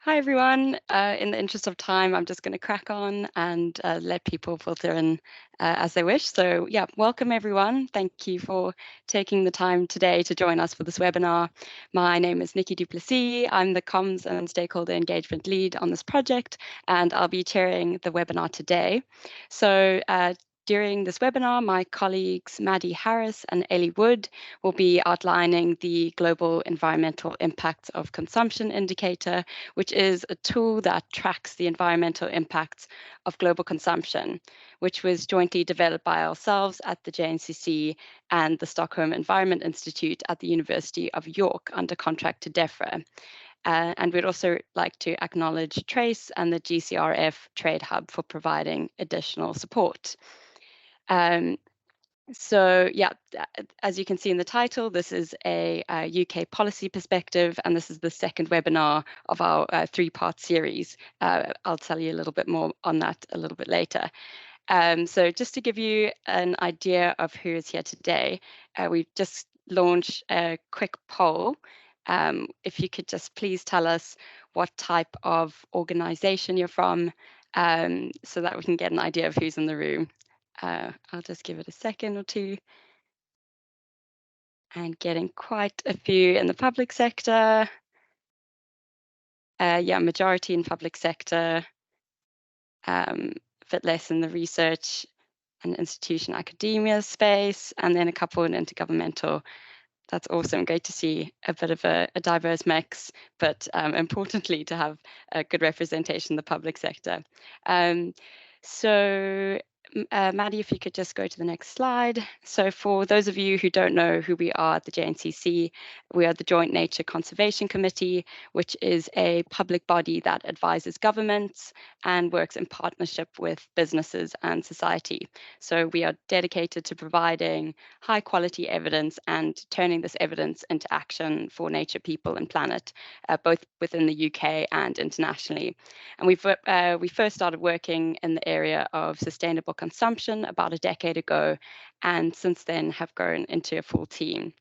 Hi everyone. In the interest of time, I'm just going to crack on and let people filter in as they wish. So yeah, welcome everyone. Thank you for taking the time today to join us for this webinar. My name is Nikki Duplessis. I'm the Comms and Stakeholder Engagement Lead on this project, and I'll be chairing the webinar today. So during this webinar, my colleagues Maddie Harris and Ellie Wood will be outlining the Global Environmental Impacts of Consumption Indicator, which is a tool that tracks the environmental impacts of global consumption, which was jointly developed by ourselves at the JNCC and the Stockholm Environment Institute at the University of York under contract to DEFRA. And we'd also like to acknowledge Trace and the GCRF Trade Hub for providing additional support. So yeah, as you can see in the title, this is a UK policy perspective, and this is the second webinar of our three-part series. I'll tell you a little bit more on that a little bit later. So just to give you an idea of who is here today, we've just launched a quick poll. If you could just please tell us what type of organization you're from, so that we can get an idea of who's in the room. I'll just give it a second or two. And getting quite a few in the public sector. Yeah, majority in public sector, a bit less in the research and institution academia space, and then a couple in intergovernmental. That's awesome. Great to see a bit of a diverse mix, but importantly to have a good representation in the public sector. So Maddie, if you could just go to the next slide. So for those of you who don't know who we are at the JNCC, we are the Joint Nature Conservation Committee, which is a public body that advises governments and works in partnership with businesses and society. So we are dedicated to providing high quality evidence and turning this evidence into action for nature, people and planet, both within the UK and internationally. And we first started working in the area of sustainable consumption about a decade ago, and since then have grown into a full team.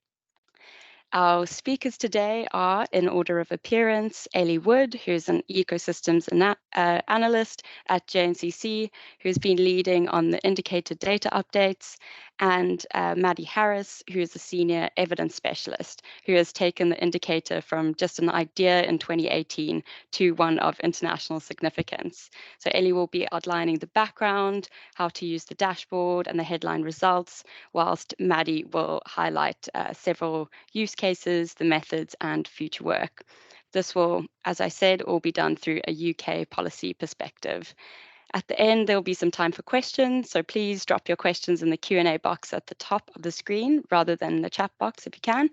Our speakers today are, in order of appearance, Ellie Wood, who's an ecosystems analyst at JNCC, who's been leading on the indicator data updates, and Maddie Harris, who is a senior evidence specialist, who has taken the indicator from just an idea in 2018 to one of international significance. So Ellie will be outlining the background, how to use the dashboard and the headline results, whilst Maddie will highlight several use cases, the methods, and future work. This will, as I said, all be done through a UK policy perspective. At the end, there will be some time for questions, so please drop your questions in the Q&A box at the top of the screen rather than the chat box if you can,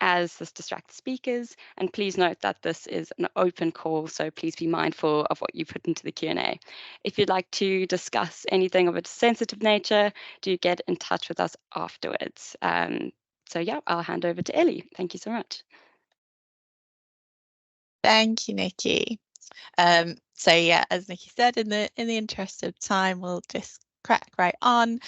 as this distracts speakers. And please note that this is an open call, so please be mindful of what you put into the Q&A. If you'd like to discuss anything of a sensitive nature, do get in touch with us afterwards. So yeah, I'll hand over to Ellie. Thank you so much. Thank you, Nikki. So yeah, as Nikki said, in the interest of time, we'll just crack right on.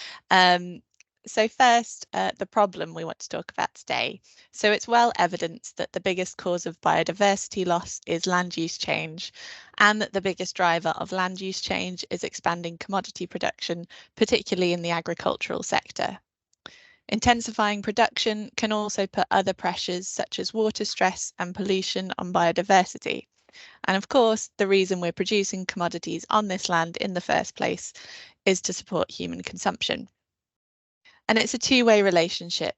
So first, the problem we want to talk about today. So it's well evidenced that the biggest cause of biodiversity loss is land use change, and that the biggest driver of land use change is expanding commodity production, particularly in the agricultural sector. Intensifying production can also put other pressures such as water stress and pollution on biodiversity. And of course, the reason we're producing commodities on this land in the first place is to support human consumption. And it's a two-way relationship.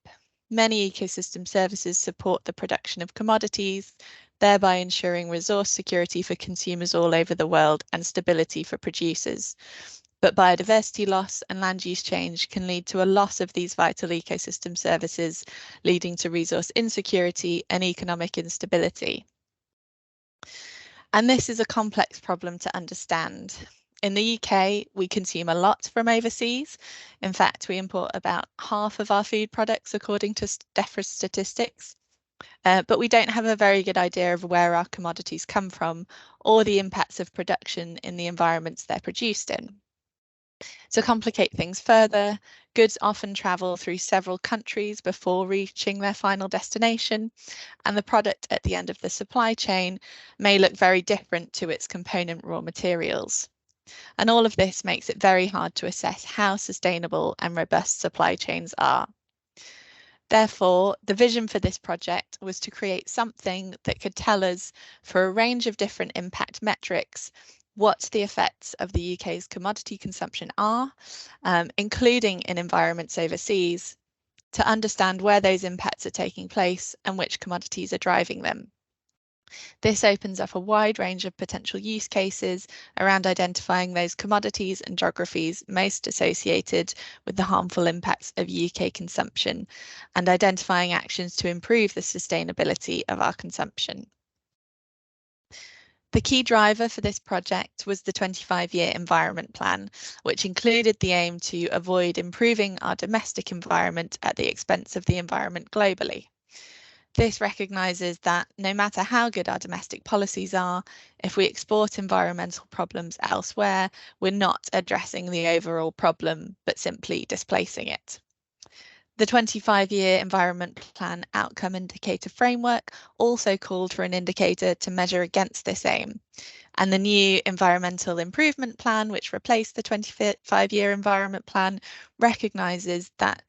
Many ecosystem services support the production of commodities, thereby ensuring resource security for consumers all over the world and stability for producers. But biodiversity loss and land use change can lead to a loss of these vital ecosystem services, leading to resource insecurity and economic instability. And this is a complex problem to understand. In the UK, we consume a lot from overseas. In fact, we import about half of our food products according to DEFRA statistics. But we don't have a very good idea of where our commodities come from or the impacts of production in the environments they're produced in. To complicate things further, goods often travel through several countries before reaching their final destination, and the product at the end of the supply chain may look very different to its component raw materials. And all of this makes it very hard to assess how sustainable and robust supply chains are. Therefore, the vision for this project was to create something that could tell us, for a range of different impact metrics, what the effects of the UK's commodity consumption are, including in environments overseas, to understand where those impacts are taking place and which commodities are driving them. This opens up a wide range of potential use cases around identifying those commodities and geographies most associated with the harmful impacts of UK consumption and identifying actions to improve the sustainability of our consumption. The key driver for this project was the 25-year environment plan, which included the aim to avoid improving our domestic environment at the expense of the environment globally. This recognises that no matter how good our domestic policies are, if we export environmental problems elsewhere, we're not addressing the overall problem, but simply displacing it. The 25-year Environment Plan Outcome Indicator Framework also called for an indicator to measure against this aim. And the new Environmental Improvement Plan, which replaced the 25-year Environment Plan, recognises that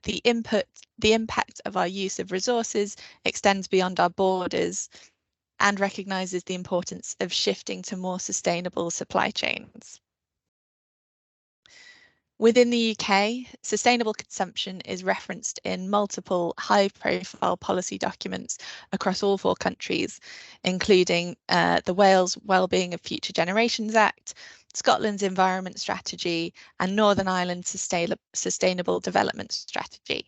the impact of our use of resources extends beyond our borders and recognises the importance of shifting to more sustainable supply chains. Within the UK, sustainable consumption is referenced in multiple high-profile policy documents across all 4 countries, including the Wales Wellbeing of Future Generations Act, Scotland's Environment Strategy, and Northern Ireland's Sustainable Development Strategy.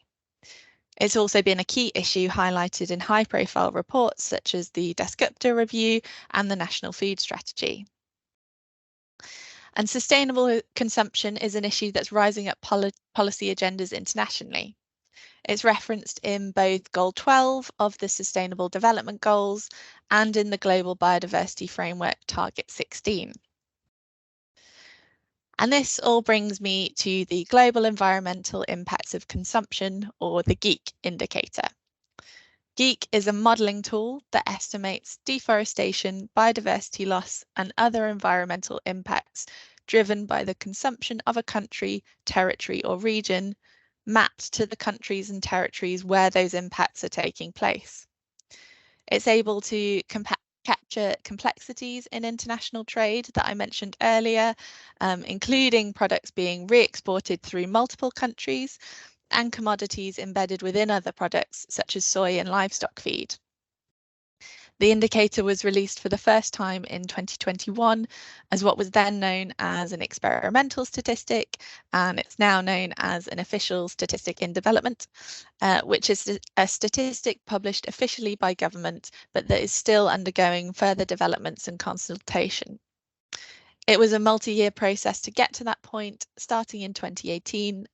It's also been a key issue highlighted in high-profile reports such as the Dasgupta Review and the National Food Strategy. And sustainable consumption is an issue that's rising up policy agendas internationally. It's referenced in both Goal 12 of the Sustainable Development Goals and in the Global Biodiversity Framework Target 16. And this all brings me to the Global Environmental Impacts of Consumption, or the GEEK indicator. GEEK is a modelling tool that estimates deforestation, biodiversity loss, and other environmental impacts driven by the consumption of a country, territory, or region, mapped to the countries and territories where those impacts are taking place. It's able to capture complexities in international trade that I mentioned earlier, including products being re-exported through multiple countries, and commodities embedded within other products such as soy and livestock feed. The indicator was released for the first time in 2021 as what was then known as an experimental statistic, and it's now known as an official statistic in development, which is a statistic published officially by government, but that is still undergoing further developments and consultation. It was a multi-year process to get to that point, starting in 2018.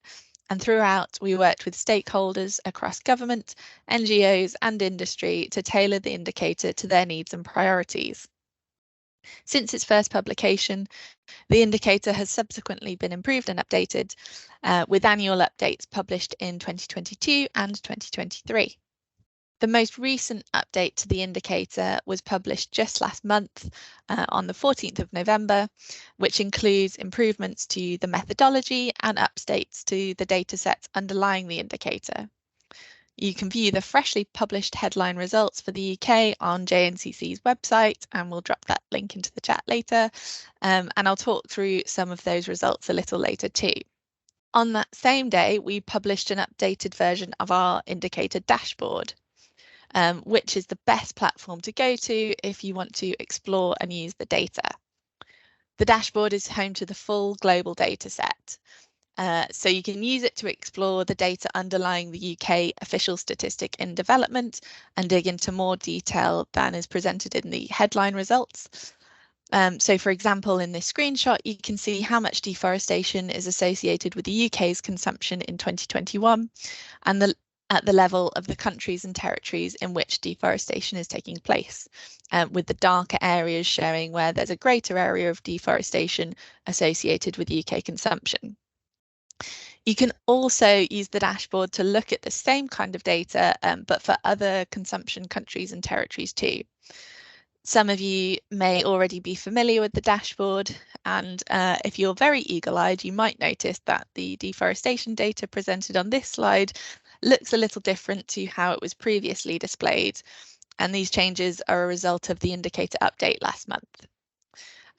And throughout, we worked with stakeholders across government, NGOs and industry to tailor the indicator to their needs and priorities. Since its first publication, the indicator has subsequently been improved and updated, with annual updates published in 2022 and 2023. The most recent update to the indicator was published just last month on the 14th of November, which includes improvements to the methodology and updates to the datasets underlying the indicator. You can view the freshly published headline results for the UK on JNCC's website, and we'll drop that link into the chat later, and I'll talk through some of those results a little later too. On that same day, we published an updated version of our indicator dashboard, which is the best platform to go to if you want to explore and use the data. The dashboard is home to the full global data set. So you can use it to explore the data underlying the UK official statistic in development and dig into more detail than is presented in the headline results. So for example, in this screenshot, you can see how much deforestation is associated with the UK's consumption in 2021, and the at the level of the countries and territories in which deforestation is taking place, with the darker areas showing where there's a greater area of deforestation associated with UK consumption. You can also use the dashboard to look at the same kind of data, but for other consumption countries and territories too. Some of you may already be familiar with the dashboard, and if you're very eagle-eyed, you might notice that the deforestation data presented on this slide looks a little different to how it was previously displayed, and these changes are a result of the indicator update last month.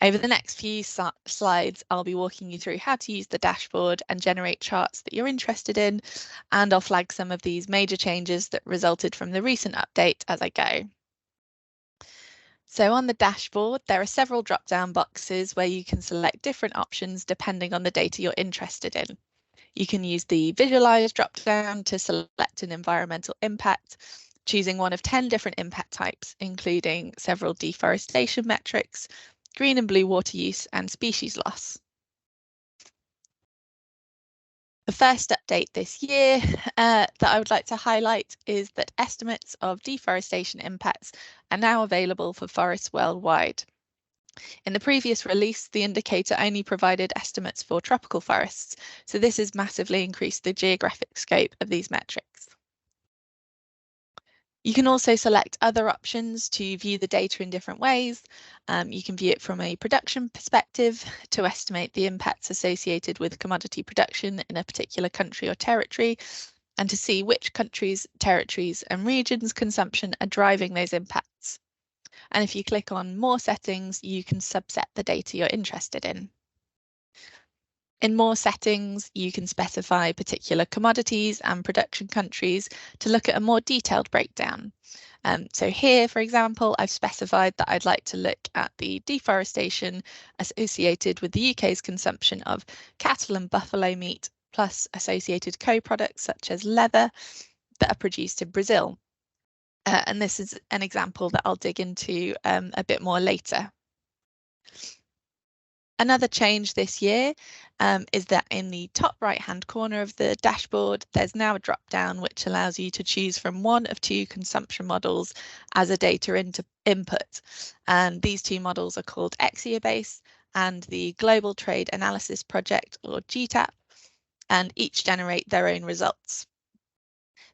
Over the next few slides, I'll be walking you through how to use the dashboard and generate charts that you're interested in, and I'll flag some of these major changes that resulted from the recent update as I go. So on the dashboard, there are several drop-down boxes where you can select different options depending on the data you're interested in. You can use the Visualize drop-down to select an environmental impact, choosing one of 10 different impact types, including several deforestation metrics, green and blue water use, and species loss. The first update this year that I would like to highlight is that estimates of deforestation impacts are now available for forests worldwide. In the previous release, the indicator only provided estimates for tropical forests, so this has massively increased the geographic scope of these metrics. You can also select other options to view the data in different ways. You can view it from a production perspective to estimate the impacts associated with commodity production in a particular country or territory, and to see which countries, territories, and regions' consumption are driving those impacts. And if you click on More Settings, you can subset the data you're interested in. In More Settings, you can specify particular commodities and production countries to look at a more detailed breakdown. So here, for example, I've specified that I'd like to look at the deforestation associated with the UK's consumption of cattle and buffalo meat, plus associated co-products such as leather that are produced in Brazil. And this is an example that I'll dig into a bit more later. Another change this year is that in the top right-hand corner of the dashboard, there's now a drop-down which allows you to choose from one of two consumption models as a data input. And these two models are called ExiaBase and the Global Trade Analysis Project, or GTAP, and each generate their own results.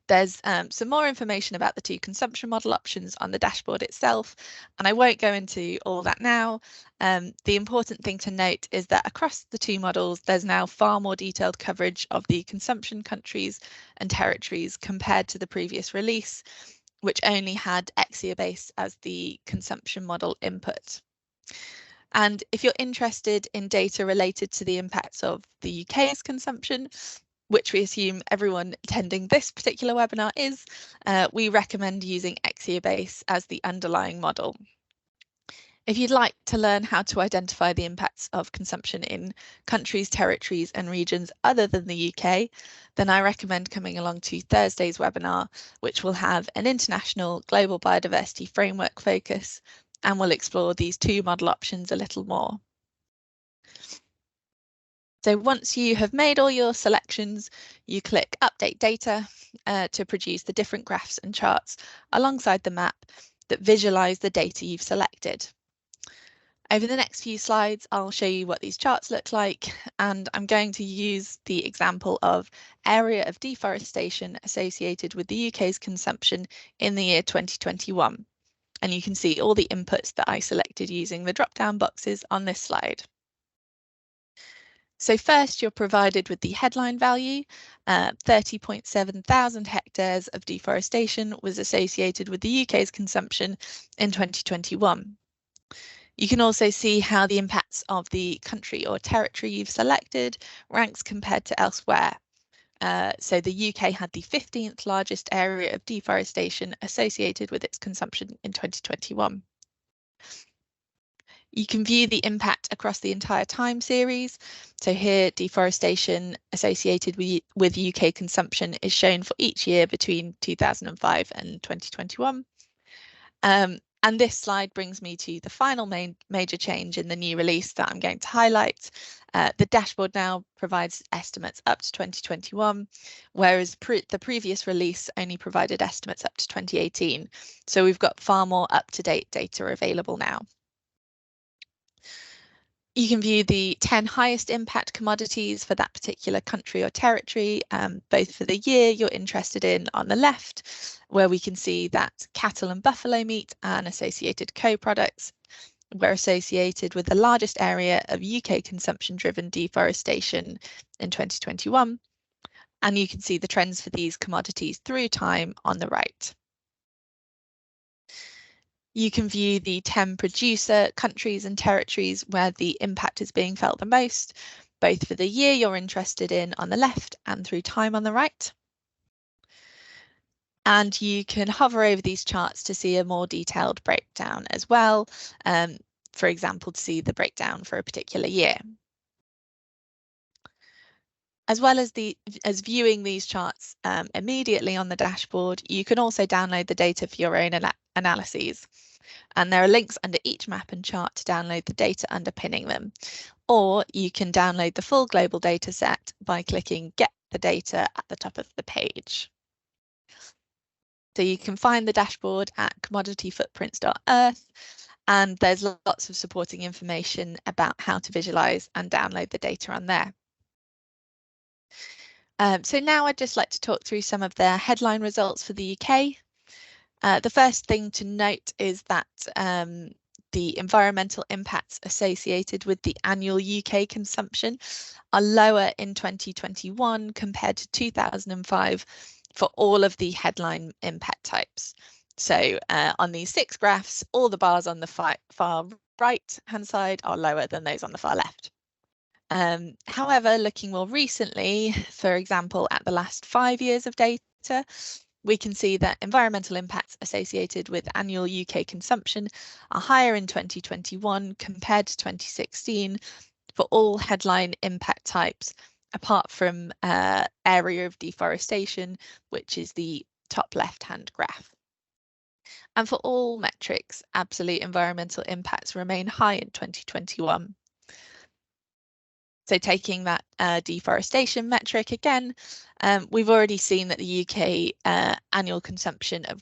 There's some more information about the two consumption model options on the dashboard itself, and I won't go into all that now. The important thing to note is that across the two models, there's now far more detailed coverage of the consumption countries and territories compared to the previous release, which only had ExiaBase as the consumption model input. And if you're interested in data related to the impacts of the UK's consumption, which we assume everyone attending this particular webinar is, we recommend using ExiaBase as the underlying model. If you'd like to learn how to identify the impacts of consumption in countries, territories and regions other than the UK, then I recommend coming along to Thursday's webinar, which will have an international global biodiversity framework focus, and will explore these two model options a little more. So once you have made all your selections, you click Update Data to produce the different graphs and charts alongside the map that visualize the data you've selected. Over the next few slides, I'll show you what these charts look like, and I'm going to use the example of area of deforestation associated with the UK's consumption in the year 2021. And you can see all the inputs that I selected using the drop-down boxes on this slide. So first, you're provided with the headline value. 30.7 thousand hectares of deforestation was associated with the UK's consumption in 2021. You can also see how the impacts of the country or territory you've selected ranks compared to elsewhere. So the UK had the 15th largest area of deforestation associated with its consumption in 2021. You can view the impact across the entire time series. So here, deforestation associated with UK consumption is shown for each year between 2005 and 2021. And And this slide brings me to the final major change in the new release that I'm going to highlight. The dashboard now provides estimates up to 2021, whereas the previous release only provided estimates up to 2018. So we've got far more up-to-date data available now. You can view the 10 highest impact commodities for that particular country or territory, both for the year you're interested in on the left, where we can see that cattle and buffalo meat and associated co-products were associated with the largest area of UK consumption-driven deforestation in 2021. And you can see the trends for these commodities through time on the right. You can view the 10 producer countries and territories where the impact is being felt the most, both for the year you're interested in on the left and through time on the right. And you can hover over these charts to see a more detailed breakdown as well, for example, to see the breakdown for a particular year. As well as viewing these charts immediately on the dashboard, you can also download the data for your own analyses. And there are links under each map and chart to download the data underpinning them. Or you can download the full global data set by clicking Get the Data at the top of the page. So you can find the dashboard at commodityfootprints.earth, and there's lots of supporting information about how to visualize and download the data on there. So now I'd just like to talk through some of the headline results for the UK. The first thing to note is that the environmental impacts associated with the annual UK consumption are lower in 2021 compared to 2005 for all of the headline impact types. So on these 6 graphs, all the bars on the far right-hand side are lower than those on the far left. However, looking more recently, for example, at the last 5 years of data, we can see that environmental impacts associated with annual UK consumption are higher in 2021 compared to 2016 for all headline impact types, apart from area of deforestation, which is the top left-hand graph. And for all metrics, absolute environmental impacts remain high in 2021. So taking that deforestation metric again, we've already seen that the UK annual consumption of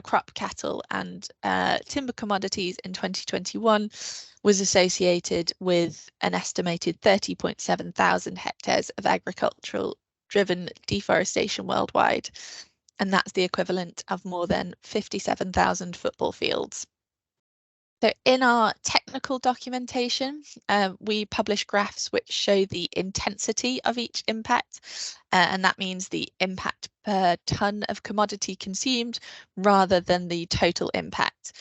crop, cattle and timber commodities in 2021 was associated with an estimated 30.7 thousand hectares of agricultural driven deforestation worldwide. And that's the equivalent of more than 57,000 football fields. So in our technical documentation, we publish graphs which show the intensity of each impact, and that means the impact per tonne of commodity consumed rather than the total impact.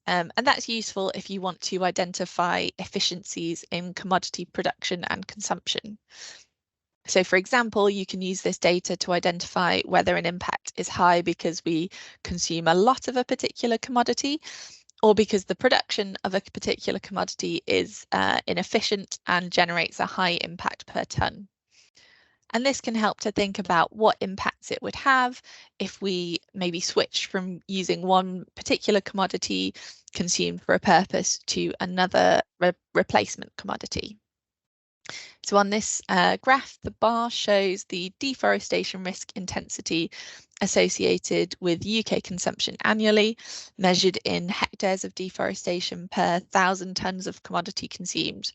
And that's useful if you want to identify efficiencies in commodity production and consumption. So for example, you can use this data to identify whether an impact is high because we consume a lot of a particular commodity, or because the production of a particular commodity is inefficient and generates a high impact per tonne. And this can help to think about what impacts it would have if we maybe switch from using one particular commodity consumed for a purpose to another replacement commodity. So on this graph, the bar shows the deforestation risk intensity associated with UK consumption annually, measured in hectares of deforestation per 1,000 tonnes of commodity consumed.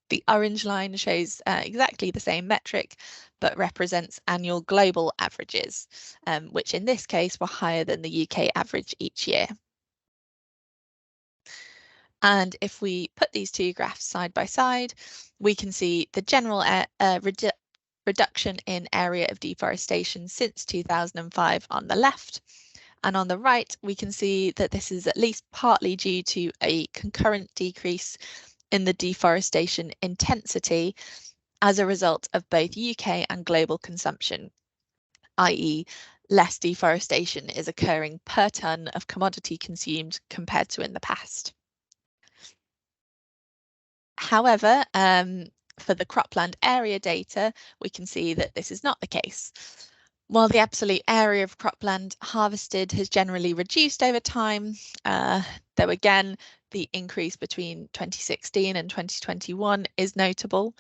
The orange line shows exactly the same metric, but represents annual global averages, which in this case were higher than the UK average each year. And if we put these two graphs side by side, we can see the general reduction in area of deforestation since 2005 on the left. And on the right, we can see that this is at least partly due to a concurrent decrease in the deforestation intensity as a result of both UK and global consumption, i.e. less deforestation is occurring per tonne of commodity consumed compared to in the past. However, for the cropland area data, we can see that this is not the case. While the absolute area of cropland harvested has generally reduced over time, though again, the increase between 2016 and 2021 is notable.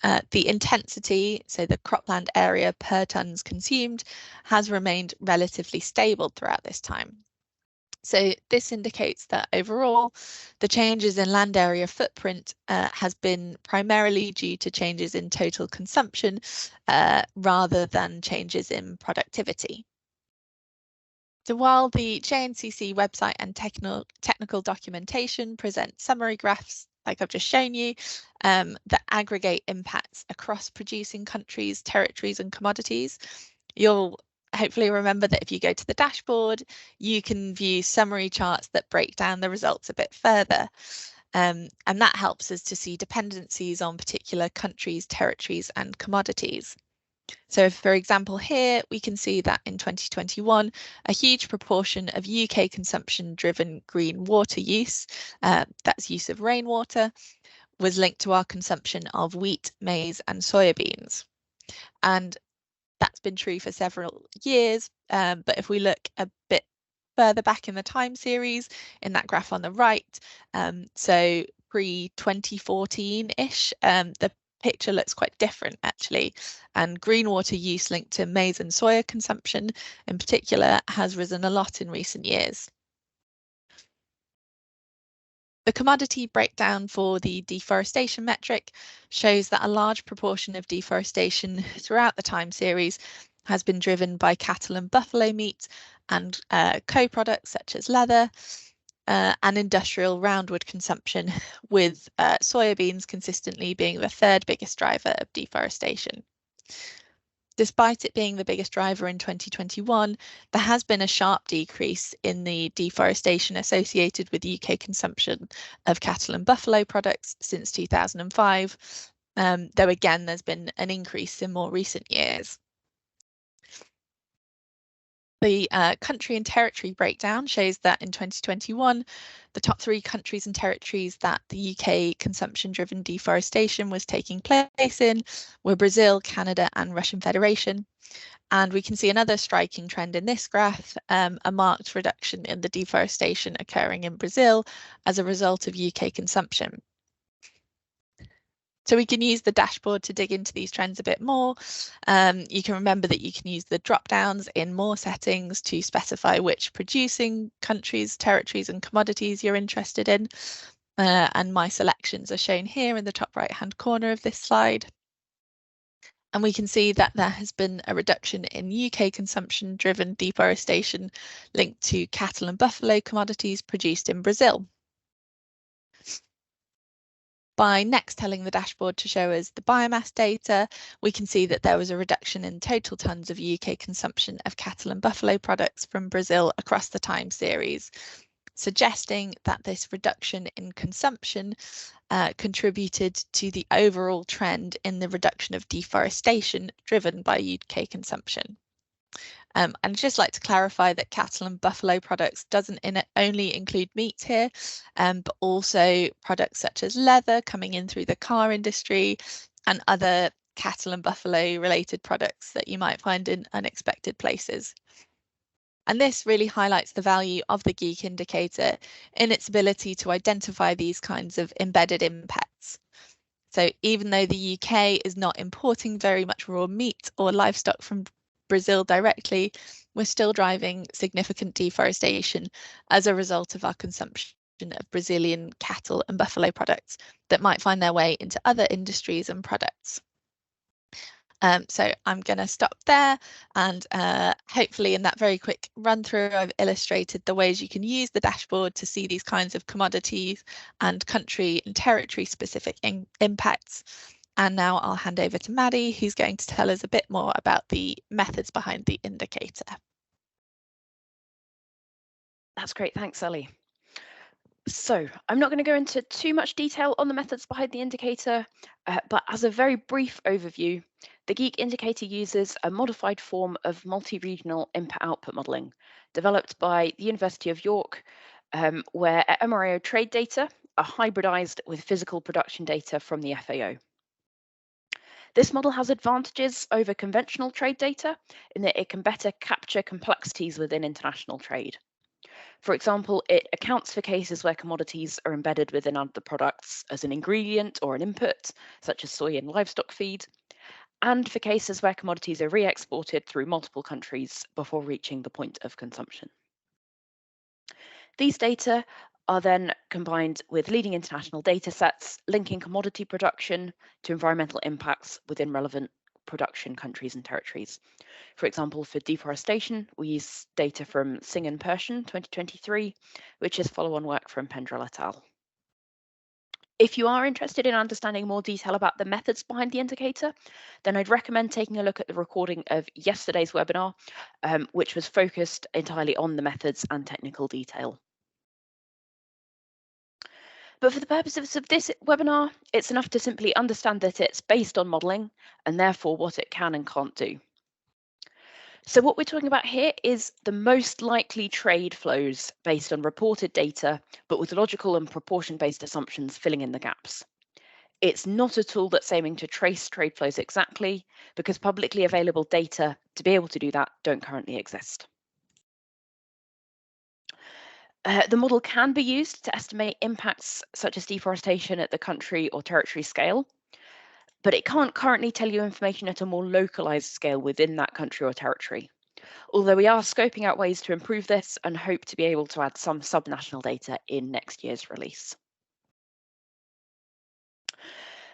The intensity, so the cropland area per tonnes consumed, has remained relatively stable throughout this time. So this indicates that overall, the changes in land area footprint has been primarily due to changes in total consumption rather than changes in productivity. So while the JNCC website and technical documentation present summary graphs, like I've just shown you, that aggregate impacts across producing countries, territories and commodities, you'll hopefully remember that if you go to the dashboard, you can view summary charts that break down the results a bit further. And that helps us to see dependencies on particular countries, territories and commodities. So for example, here we can see that in 2021, a huge proportion of UK consumption driven green water use, that's use of rainwater, was linked to our consumption of wheat, maize and soybeans. And that's been true for several years, but if we look a bit further back in the time series, in that graph on the right, so pre-2014-ish, the picture looks quite different actually, and green water use linked to maize and soya consumption in particular has risen a lot in recent years. The commodity breakdown for the deforestation metric shows that a large proportion of deforestation throughout the time series has been driven by cattle and buffalo meat and co-products such as leather and industrial roundwood consumption, with soybeans consistently being the third biggest driver of deforestation. Despite it being the biggest driver in 2021, there has been a sharp decrease in the deforestation associated with UK consumption of cattle and buffalo products since 2005, though again there's been an increase in more recent years. The country and territory breakdown shows that in 2021, the top 3 countries and territories that the UK consumption-driven deforestation was taking place in were Brazil, Canada and Russian Federation. And we can see another striking trend in this graph, a marked reduction in the deforestation occurring in Brazil as a result of UK consumption. So we can use the dashboard to dig into these trends a bit more. You can remember that you can use the drop downs in more settings to specify which producing countries, territories and commodities you're interested in. And my selections are shown here in the top right hand corner of this slide. And we can see that there has been a reduction in UK consumption driven deforestation linked to cattle and buffalo commodities produced in Brazil. By next telling the dashboard to show us the biomass data, we can see that there was a reduction in total tonnes of UK consumption of cattle and buffalo products from Brazil across the time series, suggesting that this reduction in consumption contributed to the overall trend in the reduction of deforestation driven by UK consumption. And I'd just like to clarify that cattle and buffalo products doesn't only include meat here, but also products such as leather coming in through the car industry and other cattle and buffalo related products that you might find in unexpected places. And this really highlights the value of the GEEK indicator in its ability to identify these kinds of embedded impacts. So even though the UK is not importing very much raw meat or livestock from Brazil directly, we're still driving significant deforestation as a result of our consumption of Brazilian cattle and buffalo products that might find their way into other industries and products. So I'm going to stop there, and hopefully in that very quick run through I've illustrated the ways you can use the dashboard to see these kinds of commodities and country and territory specific impacts. And now I'll hand over to Maddie, who's going to tell us a bit more about the methods behind the indicator. That's great, thanks, Ellie. So I'm not going to go into too much detail on the methods behind the indicator, but as a very brief overview, the GEEK indicator uses a modified form of multi-regional input-output modelling developed by the University of York, where MRO trade data are hybridized with physical production data from the FAO. This model has advantages over conventional trade data in that it can better capture complexities within international trade. For example, it accounts for cases where commodities are embedded within other products as an ingredient or an input, such as soy and livestock feed, and for cases where commodities are re-exported through multiple countries before reaching the point of consumption. These data are then combined with leading international data sets linking commodity production to environmental impacts within relevant production countries and territories. For example, for deforestation, we use data from Singh and Persson 2023, which is follow-on work from Pendrell et al. If you are interested in understanding more detail about the methods behind the indicator, then I'd recommend taking a look at the recording of yesterday's webinar, which was focused entirely on the methods and technical detail. But for the purposes of this webinar, it's enough to simply understand that it's based on modelling and therefore what it can and can't do. So what we're talking about here is the most likely trade flows based on reported data, but with logical and proportion-based assumptions filling in the gaps. It's not a tool that's aiming to trace trade flows exactly, because publicly available data to be able to do that don't currently exist. The model can be used to estimate impacts such as deforestation at the country or territory scale, but it can't currently tell you information at a more localized scale within that country or territory. Although we are scoping out ways to improve this and hope to be able to add some subnational data in next year's release.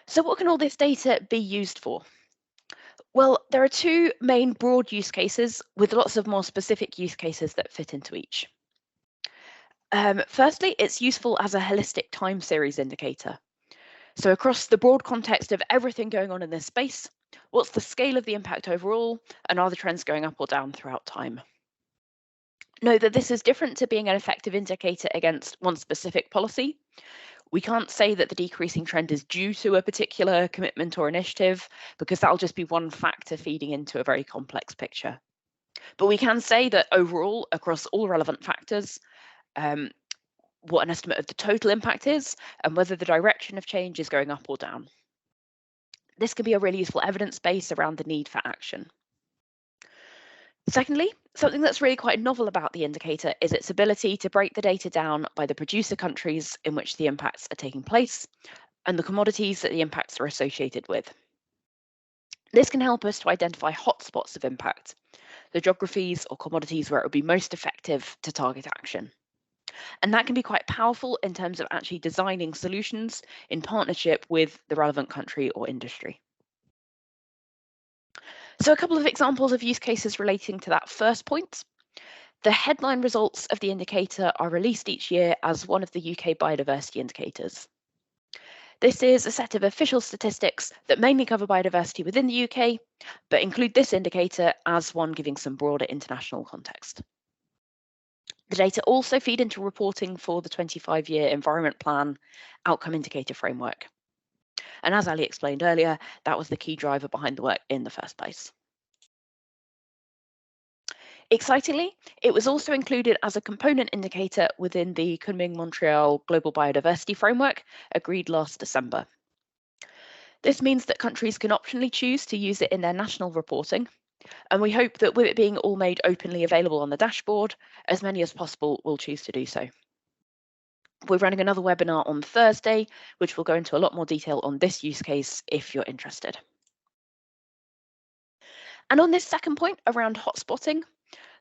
So what can all this data be used for? Well, there are two main broad use cases with lots of more specific use cases that fit into each. Firstly, it's useful as a holistic time series indicator. So across the broad context of everything going on in this space, what's the scale of the impact overall, and are the trends going up or down throughout time? Note that this is different to being an effective indicator against one specific policy. We can't say that the decreasing trend is due to a particular commitment or initiative, because that'll just be one factor feeding into a very complex picture. But we can say that overall, across all relevant factors, what an estimate of the total impact is and whether the direction of change is going up or down. This can be a really useful evidence base around the need for action. Secondly, something that's really quite novel about the indicator is its ability to break the data down by the producer countries in which the impacts are taking place and the commodities that the impacts are associated with. This can help us to identify hotspots of impact, the geographies or commodities where it would be most effective to target action. And that can be quite powerful in terms of actually designing solutions in partnership with the relevant country or industry. So a couple of examples of use cases relating to that first point. The headline results of the indicator are released each year as one of the UK biodiversity indicators. This is a set of official statistics that mainly cover biodiversity within the UK, but include this indicator as one giving some broader international context. The data also feed into reporting for the 25-year Environment Plan Outcome Indicator Framework. And as Ali explained earlier, that was the key driver behind the work in the first place. Excitingly, it was also included as a component indicator within the Kunming-Montreal Global Biodiversity Framework agreed last December. This means that countries can optionally choose to use it in their national reporting, and we hope that with it being all made openly available on the dashboard, as many as possible will choose to do so. We're running another webinar on Thursday, which will go into a lot more detail on this use case if you're interested. And on this second point around hotspotting,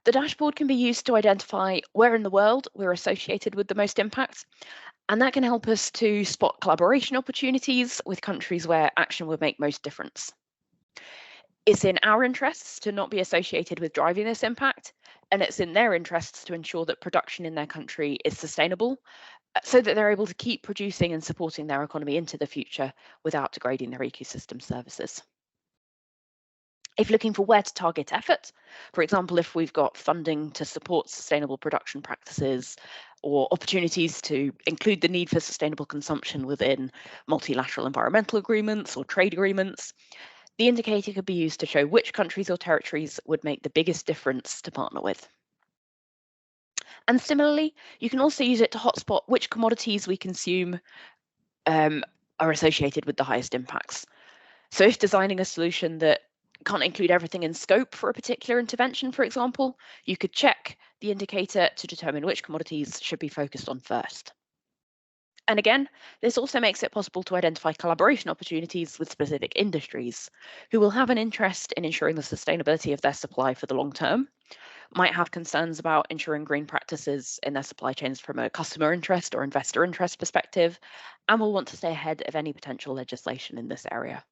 the dashboard can be used to identify where in the world we're associated with the most impact, and that can help us to spot collaboration opportunities with countries where action would make most difference. It's in our interests to not be associated with driving this impact, and it's in their interests to ensure that production in their country is sustainable, so that they're able to keep producing and supporting their economy into the future without degrading their ecosystem services. If looking for where to target effort, for example, if we've got funding to support sustainable production practices or opportunities to include the need for sustainable consumption within multilateral environmental agreements or trade agreements, the indicator could be used to show which countries or territories would make the biggest difference to partner with. And similarly, you can also use it to hotspot which commodities we consume are associated with the highest impacts. So if designing a solution that can't include everything in scope for a particular intervention, for example, you could check the indicator to determine which commodities should be focused on first. And again, this also makes it possible to identify collaboration opportunities with specific industries who will have an interest in ensuring the sustainability of their supply for the long term, might have concerns about ensuring green practices in their supply chains from a customer interest or investor interest perspective, and will want to stay ahead of any potential legislation in this area.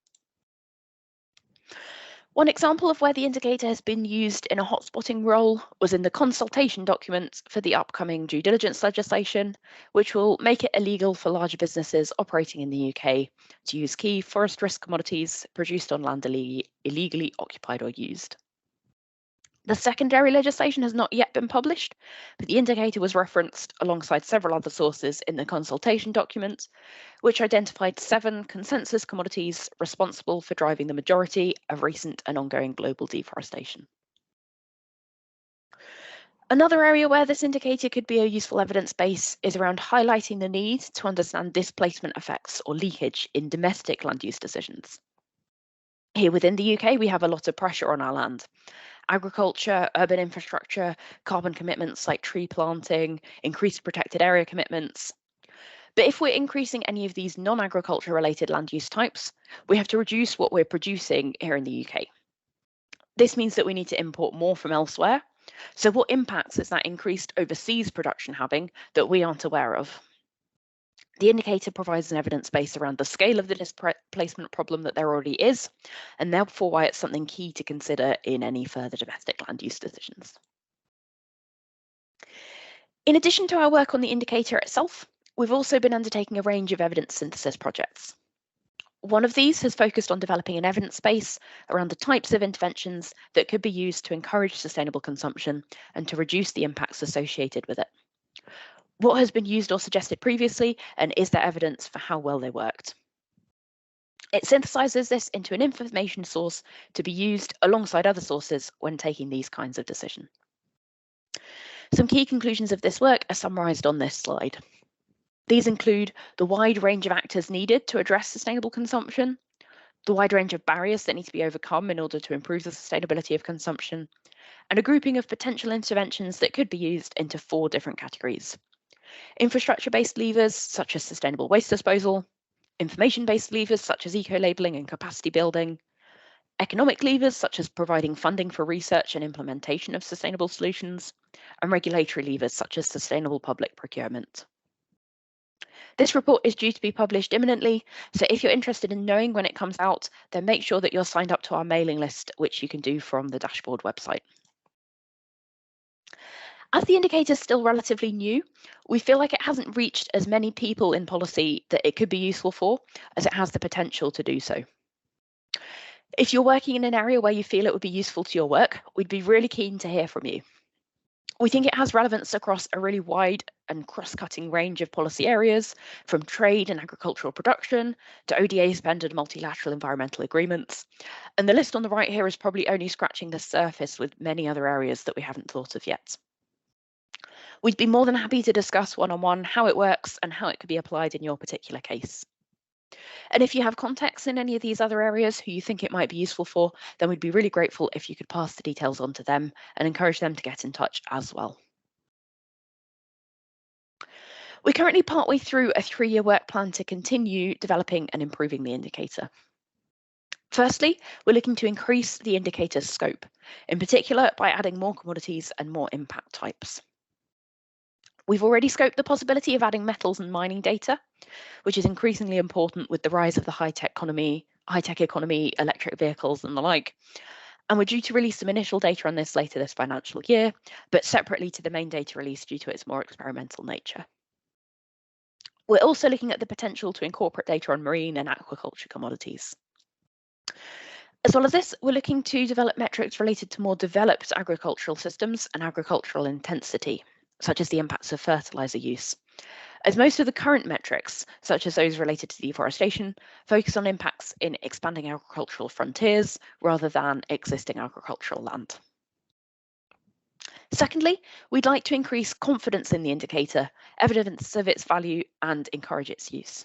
One example of where the indicator has been used in a hotspotting role was in the consultation document for the upcoming due diligence legislation, which will make it illegal for larger businesses operating in the UK to use key forest risk commodities produced on land illegally occupied or used. The secondary legislation has not yet been published, but the indicator was referenced alongside several other sources in the consultation document, which identified 7 consensus commodities responsible for driving the majority of recent and ongoing global deforestation. Another area where this indicator could be a useful evidence base is around highlighting the need to understand displacement effects or leakage in domestic land use decisions. Here within the UK, we have a lot of pressure on our land. Agriculture, urban infrastructure, carbon commitments like tree planting, increased protected area commitments. But if we're increasing any of these non-agriculture related land use types, we have to reduce what we're producing here in the UK. This means that we need to import more from elsewhere. So what impacts is that increased overseas production having that we aren't aware of? The indicator provides an evidence base around the scale of the displacement problem that there already is, and therefore why it's something key to consider in any further domestic land use decisions. In addition to our work on the indicator itself, we've also been undertaking a range of evidence synthesis projects. One of these has focused on developing an evidence base around the types of interventions that could be used to encourage sustainable consumption and to reduce the impacts associated with it. What has been used or suggested previously, and is there evidence for how well they worked? It synthesizes this into an information source to be used alongside other sources when taking these kinds of decisions. Some key conclusions of this work are summarized on this slide. These include the wide range of actors needed to address sustainable consumption, the wide range of barriers that need to be overcome in order to improve the sustainability of consumption, and a grouping of potential interventions that could be used into 4 different categories. Infrastructure-based levers, such as sustainable waste disposal, information-based levers, such as eco-labelling and capacity building, economic levers, such as providing funding for research and implementation of sustainable solutions, and regulatory levers, such as sustainable public procurement. This report is due to be published imminently, so if you're interested in knowing when it comes out, then make sure that you're signed up to our mailing list, which you can do from the dashboard website. As the indicator is still relatively new, we feel like it hasn't reached as many people in policy that it could be useful for as it has the potential to do so. If you're working in an area where you feel it would be useful to your work, we'd be really keen to hear from you. We think it has relevance across a really wide and cross-cutting range of policy areas, from trade and agricultural production to ODA spend and multilateral environmental agreements. And the list on the right here is probably only scratching the surface with many other areas that we haven't thought of yet. We'd be more than happy to discuss one-on-one how it works and how it could be applied in your particular case. And if you have contacts in any of these other areas who you think it might be useful for, then we'd be really grateful if you could pass the details on to them and encourage them to get in touch as well. We're currently partway through a 3-year work plan to continue developing and improving the indicator. Firstly, we're looking to increase the indicator's scope, in particular by adding more commodities and more impact types. We've already scoped the possibility of adding metals and mining data, which is increasingly important with the rise of the high-tech economy, electric vehicles and the like. And we're due to release some initial data on this later this financial year, but separately to the main data release due to its more experimental nature. We're also looking at the potential to incorporate data on marine and aquaculture commodities. As well as this, we're looking to develop metrics related to more developed agricultural systems and agricultural intensity, such as the impacts of fertilizer use, as most of the current metrics, such as those related to deforestation, focus on impacts in expanding agricultural frontiers rather than existing agricultural land. Secondly, we'd like to increase confidence in the indicator, evidence of its value, and encourage its use.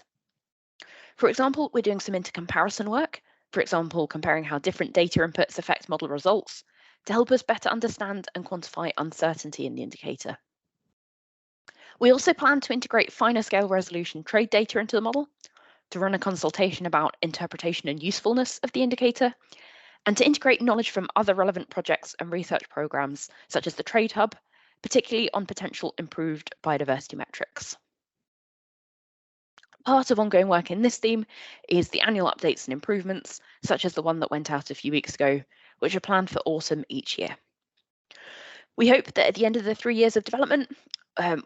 For example, we're doing some intercomparison work, for example, comparing how different data inputs affect model results to help us better understand and quantify uncertainty in the indicator. We also plan to integrate finer scale resolution trade data into the model, to run a consultation about interpretation and usefulness of the indicator, and to integrate knowledge from other relevant projects and research programs, such as the Trade Hub, particularly on potential improved biodiversity metrics. Part of ongoing work in this theme is the annual updates and improvements, such as the one that went out a few weeks ago, which are planned for autumn each year. We hope that at the end of the 3 years of development,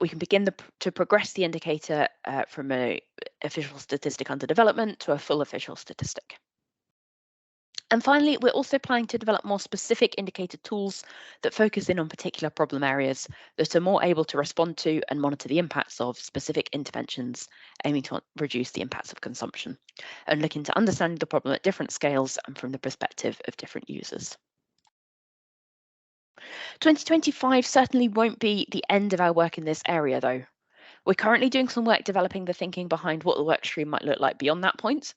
we can begin to progress the indicator from an official statistic under development to a full official statistic. And finally, we're also planning to develop more specific indicator tools that focus in on particular problem areas that are more able to respond to and monitor the impacts of specific interventions aiming to reduce the impacts of consumption, and look into understanding the problem at different scales and from the perspective of different users. 2025 certainly won't be the end of our work in this area, though. We're currently doing some work developing the thinking behind what the work stream might look like beyond that point.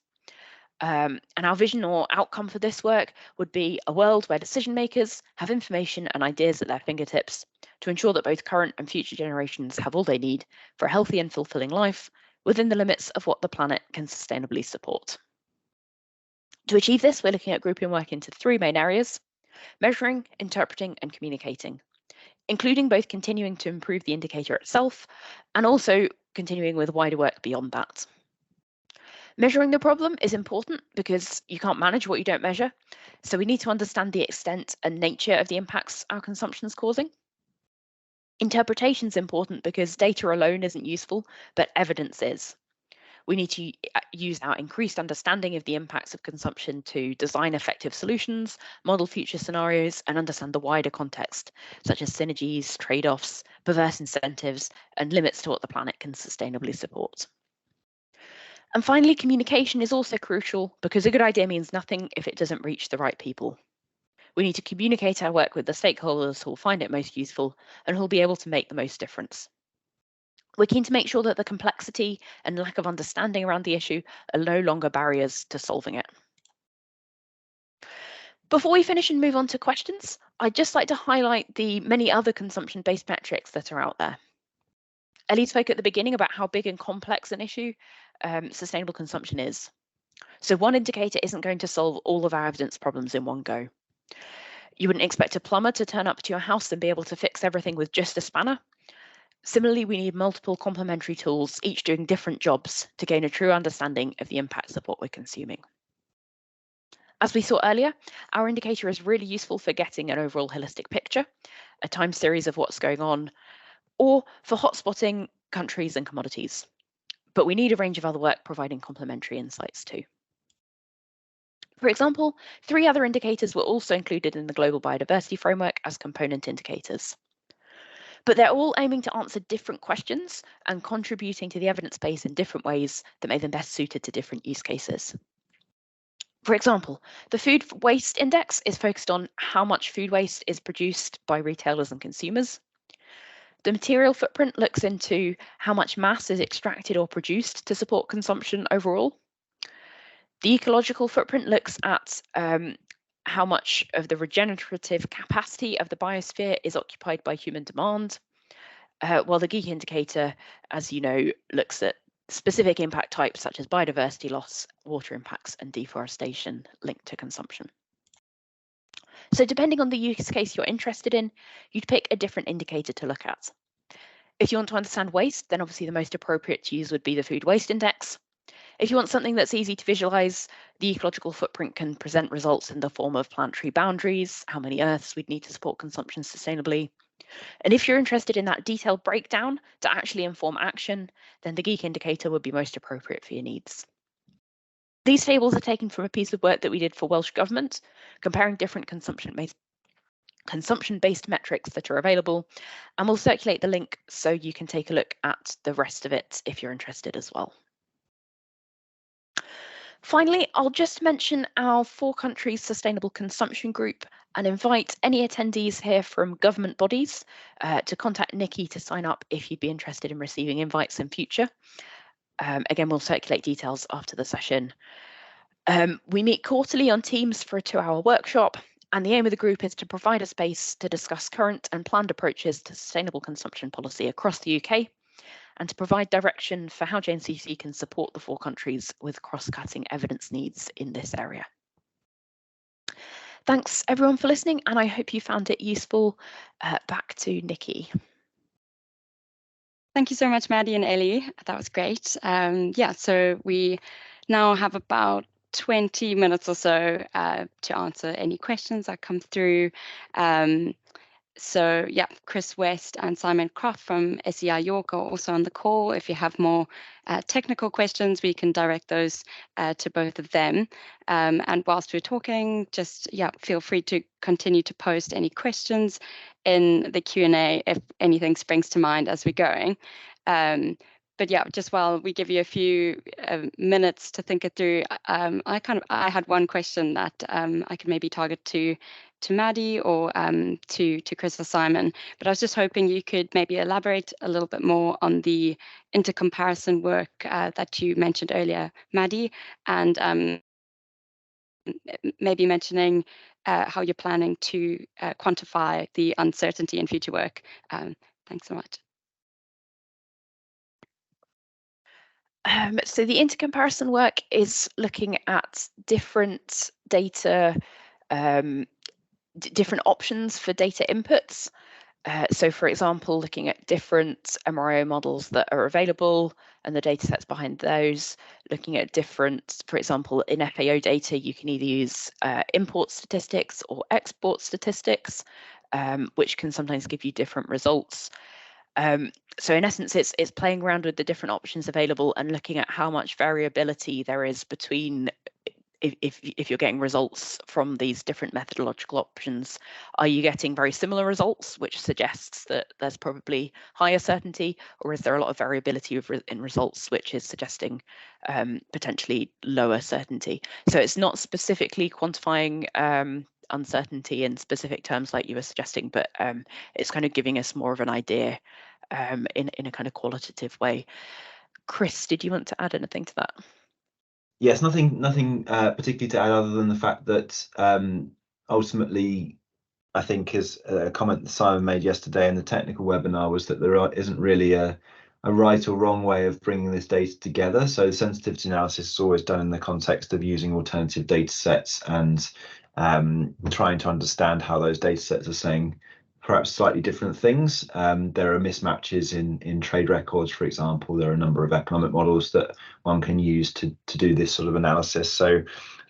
And our vision or outcome for this work would be a world where decision makers have information and ideas at their fingertips to ensure that both current and future generations have all they need for a healthy and fulfilling life within the limits of what the planet can sustainably support. To achieve this, we're looking at grouping work into 3 main areas: measuring, interpreting, and communicating, including both continuing to improve the indicator itself and also continuing with wider work beyond that. Measuring the problem is important because you can't manage what you don't measure, so we need to understand the extent and nature of the impacts our consumption is causing. Interpretation is important because data alone isn't useful, but evidence is. We need to use our increased understanding of the impacts of consumption to design effective solutions, model future scenarios, and understand the wider context, such as synergies, trade-offs, perverse incentives, and limits to what the planet can sustainably support. And finally, communication is also crucial because a good idea means nothing if it doesn't reach the right people. We need to communicate our work with the stakeholders who will find it most useful and who will be able to make the most difference. We're keen to make sure that the complexity and lack of understanding around the issue are no longer barriers to solving it. Before we finish and move on to questions, I'd just like to highlight the many other consumption-based metrics that are out there. Ellie spoke at the beginning about how big and complex an issue sustainable consumption is. So one indicator isn't going to solve all of our evidence problems in one go. You wouldn't expect a plumber to turn up to your house and be able to fix everything with just a spanner. Similarly, we need multiple complementary tools, each doing different jobs to gain a true understanding of the impacts of what we're consuming. As we saw earlier, our indicator is really useful for getting an overall holistic picture, a time series of what's going on, or for hotspotting countries and commodities. But we need a range of other work providing complementary insights too. For example, 3 other indicators were also included in the Global Biodiversity Framework as component indicators. But they're all aiming to answer different questions and contributing to the evidence base in different ways that make them best suited to different use cases. For example, the Food Waste Index is focused on how much food waste is produced by retailers and consumers. The material footprint looks into how much mass is extracted or produced to support consumption overall. The ecological footprint looks at how much of the regenerative capacity of the biosphere is occupied by human demand, while the GEEK indicator, as you know, looks at specific impact types such as biodiversity loss, water impacts, and deforestation linked to consumption. So depending on the use case you're interested in, you'd pick a different indicator to look at. If you want to understand waste, then obviously the most appropriate to use would be the Food Waste Index. If you want something that's easy to visualize, the ecological footprint can present results in the form of planetary boundaries, how many Earths we'd need to support consumption sustainably. And if you're interested in that detailed breakdown to actually inform action, then the GEEK indicator would be most appropriate for your needs. These tables are taken from a piece of work that we did for Welsh Government, comparing different consumption-based metrics that are available, and we'll circulate the link so you can take a look at the rest of it if you're interested as well. Finally, I'll just mention our 4 countries sustainable consumption group and invite any attendees here from government bodies to contact Nikki to sign up if you'd be interested in receiving invites in future. Again, we'll circulate details after the session. We meet quarterly on Teams for a 2-hour workshop, and the aim of the group is to provide a space to discuss current and planned approaches to sustainable consumption policy across the UK, and to provide direction for how JNCC can support the 4 countries with cross-cutting evidence needs in this area. Thanks everyone for listening, and I hope you found it useful. Back to Nikki. Thank you so much, Maddie and Ellie. That was great. Yeah, so we now have about 20 minutes or so to answer any questions that come through. So yeah, Chris West and Simon Croft from SEI York are also on the call. If you have more technical questions, we can direct those to both of them. And whilst we're talking, just feel free to continue to post any questions in the Q&A if anything springs to mind as we're going. But yeah, just while we give you a few minutes to think it through, I had one question that I could maybe target to Maddie or to Chris or Simon, but I was just hoping you could maybe elaborate a little bit more on the intercomparison work that you mentioned earlier, Maddie, and maybe mentioning how you're planning to quantify the uncertainty in future work. Thanks so much. So the intercomparison work is looking at different data, different options for data inputs. So for example, looking at different MRO models that are available and the data sets behind those, looking at different, for example, in FAO data, you can either use import statistics or export statistics, which can sometimes give you different results. So in essence, it's playing around with the different options available and looking at how much variability there is between if you're getting results from these different methodological options. Are you getting very similar results, which suggests that there's probably higher certainty, or is there a lot of variability in results, which is suggesting potentially lower certainty? So it's not specifically quantifying uncertainty in specific terms like you were suggesting, but it's kind of giving us more of an idea in a kind of qualitative way. Chris, did you want to add anything to that? Yes, nothing particularly to add other than the fact that ultimately, I think as a comment that Simon made yesterday in the technical webinar was that there isn't really a right or wrong way of bringing this data together. So the sensitivity analysis is always done in the context of using alternative data sets and trying to understand how those data sets are saying perhaps slightly different things. There are mismatches in trade records, for example. There are a number of economic models that one can use to do this sort of analysis. So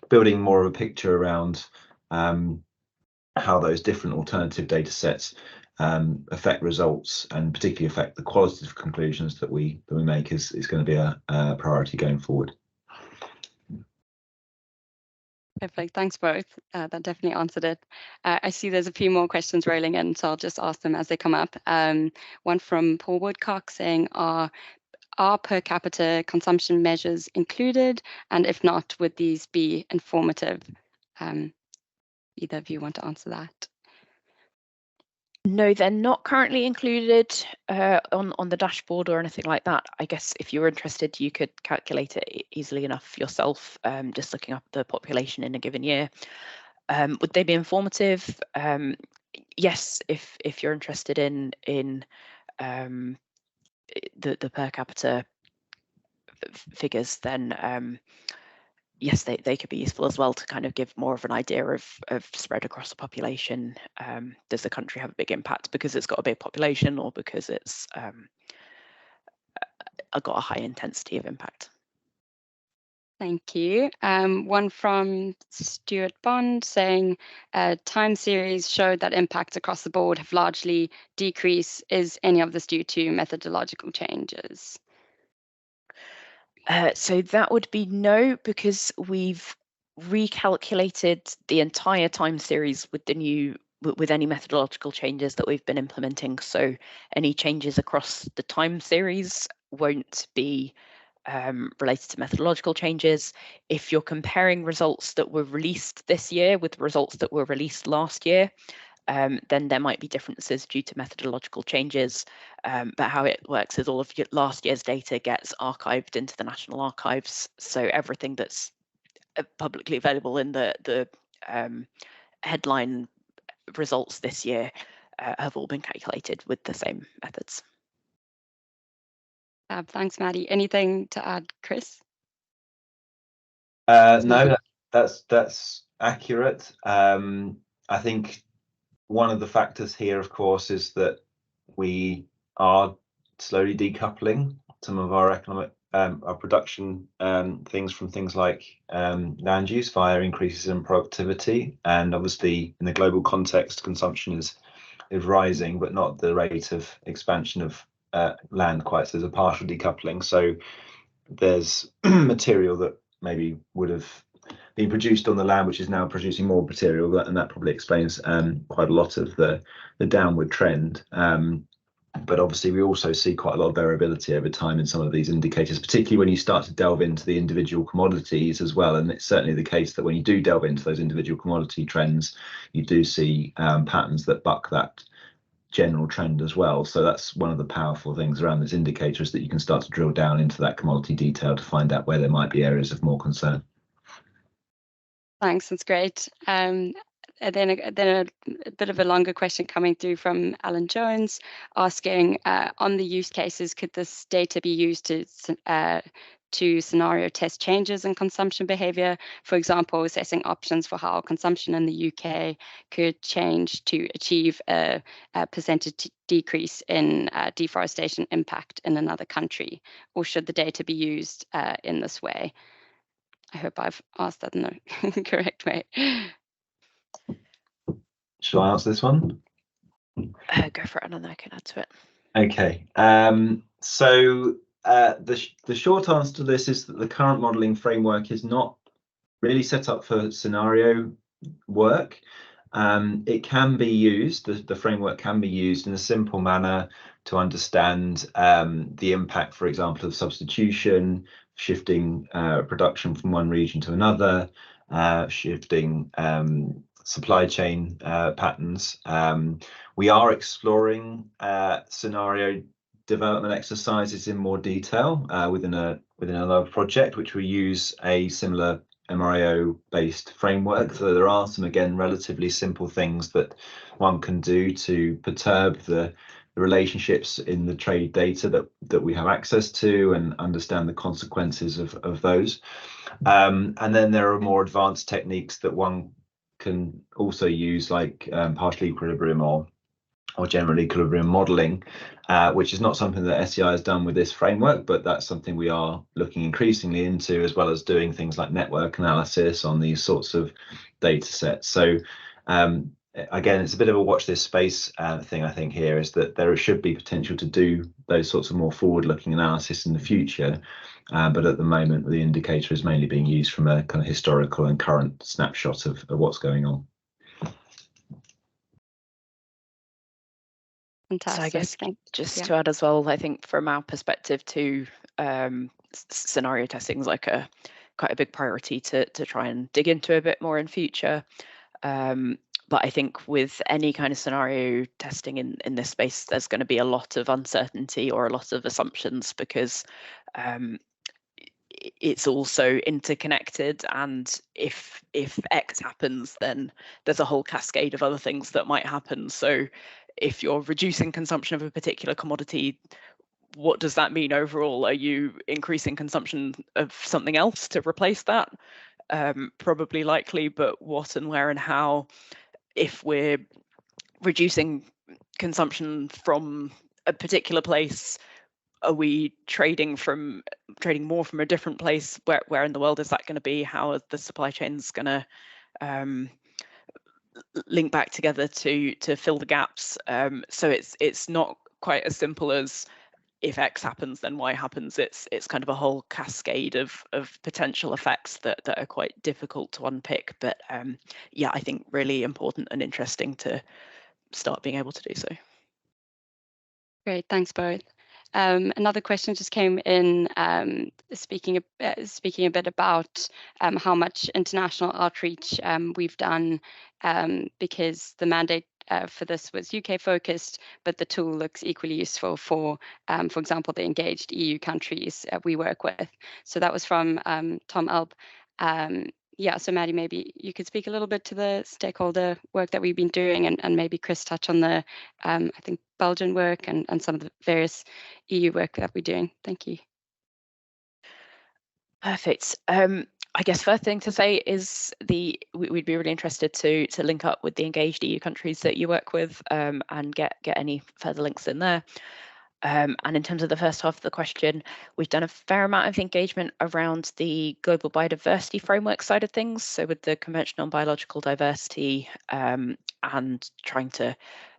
building more of a picture around how those different alternative data sets affect results and particularly affect the qualitative conclusions that we make is going to be a priority going forward. Perfect. Thanks both. That definitely answered it. I see there's a few more questions rolling in, so I'll just ask them as they come up. One from Paul Woodcock saying, are per capita consumption measures included? And if not, would these be informative? Either of you want to answer that? No, they're not currently included on the dashboard or anything like that. I guess if you're interested, you could calculate it easily enough yourself, just looking up the population in a given year. Would they be informative? Yes, if you're interested in the per capita figures, then yes, they could be useful as well to kind of give more of an idea of spread across the population. Does the country have a big impact because it's got a big population or because it's got a high intensity of impact? Thank you. One from Stuart Bond saying time series showed that impacts across the board have largely decreased. Is any of this due to methodological changes? So that would be no, because we've recalculated the entire time series with any methodological changes that we've been implementing. So any changes across the time series won't be related to methodological changes. If you're comparing results that were released this year with results that were released last year, then there might be differences due to methodological changes. But how it works is all of last year's data gets archived into the National Archives. So everything that's publicly available in the headline results this year have all been calculated with the same methods. Thanks, Maddie. Anything to add, Chris? No, that's accurate. I think one of the factors here, of course, is that we are slowly decoupling some of our economic, our production things from things like land use via increases in productivity, and obviously in the global context, consumption is rising, but not the rate of expansion of land quite. So there's a partial decoupling. So there's material that maybe would have been produced on the land, which is now producing more material, and that probably explains quite a lot of the downward trend. But obviously, we also see quite a lot of variability over time in some of these indicators, particularly when you start to delve into the individual commodities as well. And it's certainly the case that when you do delve into those individual commodity trends, you do see patterns that buck that general trend as well. So that's one of the powerful things around this indicator, is that you can start to drill down into that commodity detail to find out where there might be areas of more concern. Thanks, that's great. And then a bit of a longer question coming through from Alan Jones, asking on the use cases, could this data be used to scenario test changes in consumption behavior? For example, assessing options for how consumption in the UK could change to achieve a percentage decrease in deforestation impact in another country, or should the data be used in this way? I hope I've asked that in the correct way. Shall I answer this one? Go for it, and then I can add to it. Okay. So the short answer to this is that the current modelling framework is not really set up for scenario work. It can be used, the framework can be used in a simple manner to understand the impact, for example, of substitution, shifting production from one region to another, shifting supply chain patterns. We are exploring scenario development exercises in more detail within another project, which will use a similar MRIO-based framework. So there are some, again, relatively simple things that one can do to perturb the relationships in the trade data that we have access to and understand the consequences of those. And then there are more advanced techniques that one can also use, like partial equilibrium or general equilibrium modelling, which is not something that SEI has done with this framework, but that's something we are looking increasingly into, as well as doing things like network analysis on these sorts of data sets. So again, it's a bit of a watch this space thing, I think, here, is that there should be potential to do those sorts of more forward-looking analysis in the future. But at the moment, the indicator is mainly being used from a kind of historical and current snapshot of what's going on. Fantastic. So I guess just to add as well, I think from our perspective too, scenario testing is like quite a big priority to try and dig into a bit more in future. But I think with any kind of scenario testing in this space, there's going to be a lot of uncertainty or a lot of assumptions, because it's also interconnected, and if X happens, then there's a whole cascade of other things that might happen. So if you're reducing consumption of a particular commodity, what does that mean overall? Are you increasing consumption of something else to replace that? Probably likely, but what and where and how? If we're reducing consumption from a particular place, are we trading more from a different place? Where in the world is that going to be? How are the supply chains going to link back together to fill the gaps? So it's not quite as simple as if X happens, then Y happens. It's kind of a whole cascade of potential effects that are quite difficult to unpick. But yeah, I think really important and interesting to start being able to do so. Great, thanks both. Another question just came in, speaking a bit about how much international outreach we've done, because the mandate for this was UK focused, but the tool looks equally useful for example, the engaged EU countries we work with. So that was from Tom Elb. Yeah, so Maddie, maybe you could speak a little bit to the stakeholder work that we've been doing, and maybe Chris touch on the, I think, Belgian work and some of the various EU work that we're doing. Thank you. Perfect. I guess first thing to say is we'd be really interested to link up with the engaged EU countries that you work with, and get any further links in there. And in terms of the first half of the question, we've done a fair amount of engagement around the global biodiversity framework side of things. So with the Convention on Biological Diversity, and trying to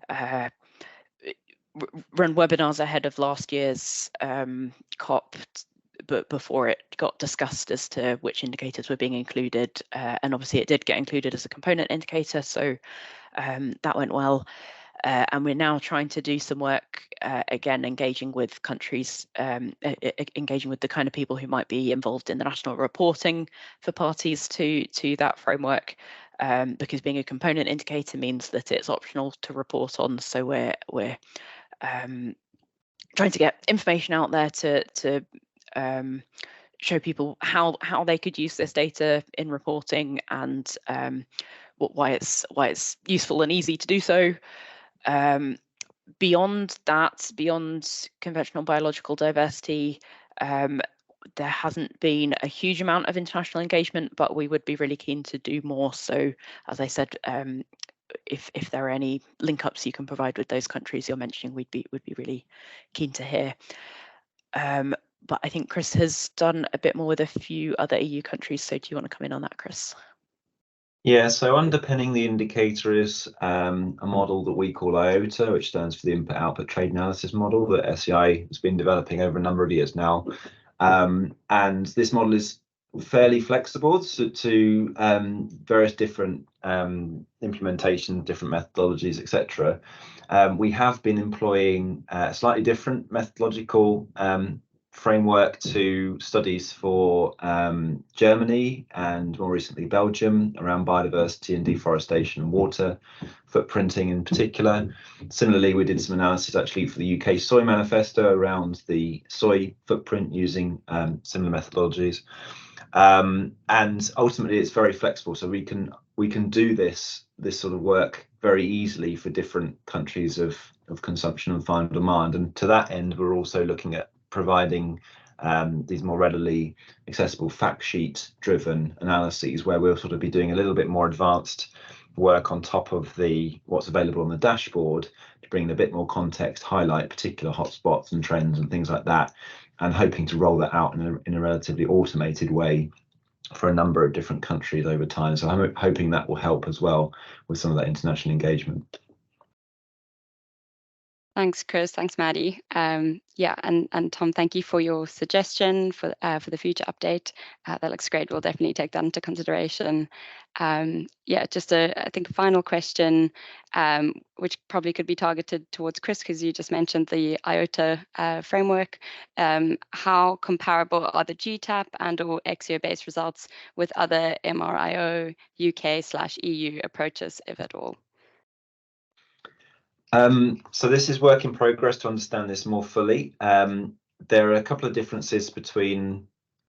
run webinars ahead of last year's COP, but before it got discussed as to which indicators were being included. And obviously it did get included as a component indicator, so that went well. And we're now trying to do some work, again, engaging with countries, engaging with the kind of people who might be involved in the national reporting for parties to that framework, because being a component indicator means that it's optional to report on. So we're trying to get information out there to show people how they could use this data in reporting, and why it's useful and easy to do so. Beyond that, beyond conventional biological diversity, there hasn't been a huge amount of international engagement, but we would be really keen to do more. So, as I said, if there are any link ups you can provide with those countries you're mentioning, we'd be really keen to hear. But I think Chris has done a bit more with a few other EU countries. So do you want to come in on that, Chris? Yeah, so underpinning the indicator is a model that we call IOTA, which stands for the Input-Output Trade Analysis Model that SEI has been developing over a number of years now. And this model is fairly flexible to various different implementations, different methodologies, etc. We have been employing a slightly different methodological framework to studies for Germany and more recently Belgium around biodiversity and deforestation and water footprinting in particular. Similarly, we did some analysis actually for the UK soy manifesto around the soy footprint using similar methodologies. And ultimately it's very flexible, so we can do this sort of work very easily for different countries of consumption and final demand. And to that end, we're also looking at providing these more readily accessible fact sheet driven analyses where we'll sort of be doing a little bit more advanced work on top of what's available on the dashboard to bring in a bit more context, highlight particular hotspots and trends and things like that, and hoping to roll that out in a relatively automated way for a number of different countries over time. So I'm hoping that will help as well with some of that international engagement. Thanks, Chris. Thanks, Maddie. Yeah, and Tom, thank you for your suggestion for the future update. That looks great. We'll definitely take that into consideration. Yeah, just I think a final question, which probably could be targeted towards Chris, because you just mentioned the IOTA framework. How comparable are the GTAP and/or XEO-based results with other MRIO UK/EU approaches, if at all? So this is work in progress to understand this more fully. There are a couple of differences between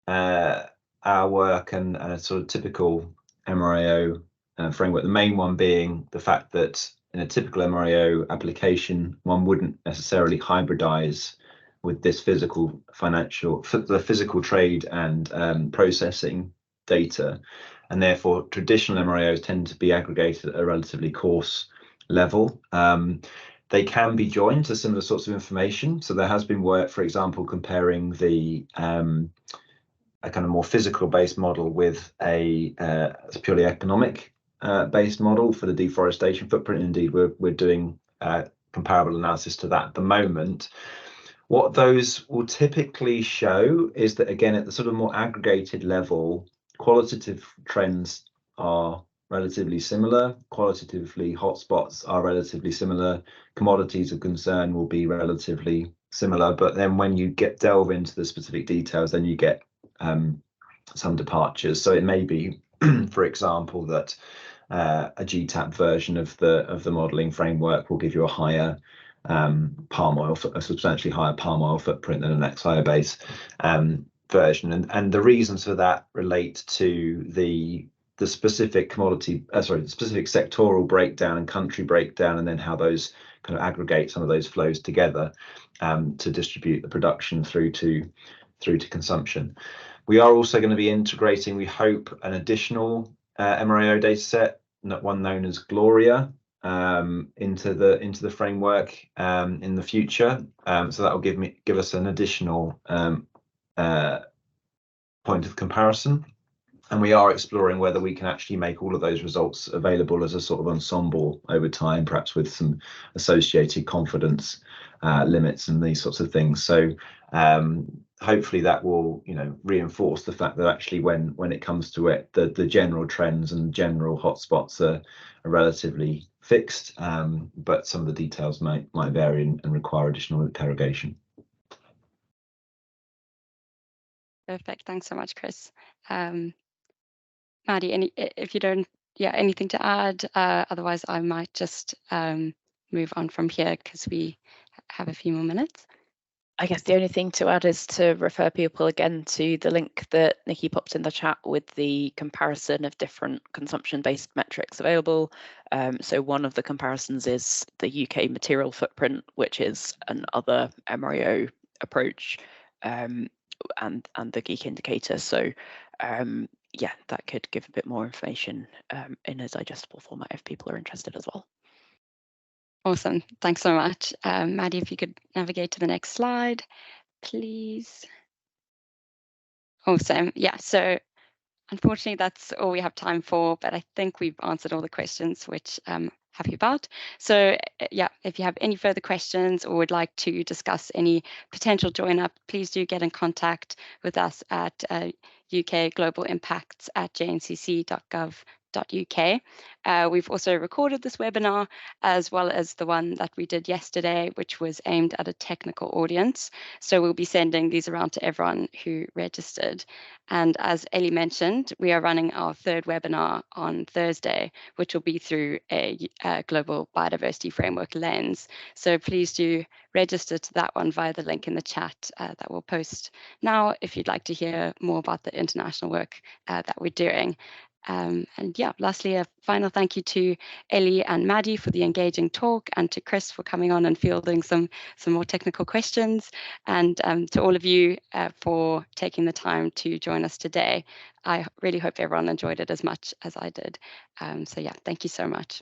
our work and a sort of typical MRIO framework. The main one being the fact that in a typical MRIO application, one wouldn't necessarily hybridize with this physical trade and processing data, and therefore traditional MRIOs tend to be aggregated at a relatively coarse level. They can be joined to similar sorts of information. So there has been work, for example, comparing a kind of more physical based model with a purely economic based model for the deforestation footprint. Indeed, we're doing comparable analysis to that at the moment. What those will typically show is that, again, at the sort of more aggregated level, qualitative trends are relatively similar. Qualitatively, hotspots are relatively similar. Commodities of concern will be relatively similar. But then when you delve into the specific details, then you get some departures. So it may be, for example, that a GTAP version of the modelling framework will give you a higher a substantially higher palm oil footprint than an XIO-based version, and the reasons for that relate to the the specific the specific sectoral breakdown and country breakdown, and then how those kind of aggregate some of those flows together to distribute the production through to consumption. We are also going to be integrating, we hope, an additional MRAO data set, one known as Gloria, into the framework in the future. So that will give us an additional point of comparison. And we are exploring whether we can actually make all of those results available as a sort of ensemble over time, perhaps with some associated confidence limits and these sorts of things. So hopefully that will, reinforce the fact that actually when it comes to it, the general trends and general hotspots are relatively fixed, but some of the details might vary and require additional interrogation. Perfect. Thanks so much, Chris. Maddie, if you don't, anything to add? Otherwise, I might just move on from here because we have a few more minutes. I guess the only thing to add is to refer people again to the link that Nikki popped in the chat with the comparison of different consumption-based metrics available. So one of the comparisons is the UK material footprint, which is another MRAO approach, and the GEEK indicator. So yeah, that could give a bit more information in a digestible format if people are interested as well. Awesome. Thanks so much. Maddie, if you could navigate to the next slide, please. Awesome. Yeah, so unfortunately, that's all we have time for, but I think we've answered all the questions, which I'm happy about. So yeah, if you have any further questions or would like to discuss any potential join up, please do get in contact with us at ukglobalimpacts@jncc.gov.uk. We've also recorded this webinar as well as the one that we did yesterday, which was aimed at a technical audience. So we'll be sending these around to everyone who registered. And as Ellie mentioned, we are running our third webinar on Thursday, which will be through a global biodiversity framework lens. So please do register to that one via the link in the chat that we'll post now if you'd like to hear more about the international work that we're doing. And yeah, lastly, a final thank you to Ellie and Maddie for the engaging talk, and to Chris for coming on and fielding some more technical questions, and to all of you for taking the time to join us today. I really hope everyone enjoyed it as much as I did. So yeah, thank you so much.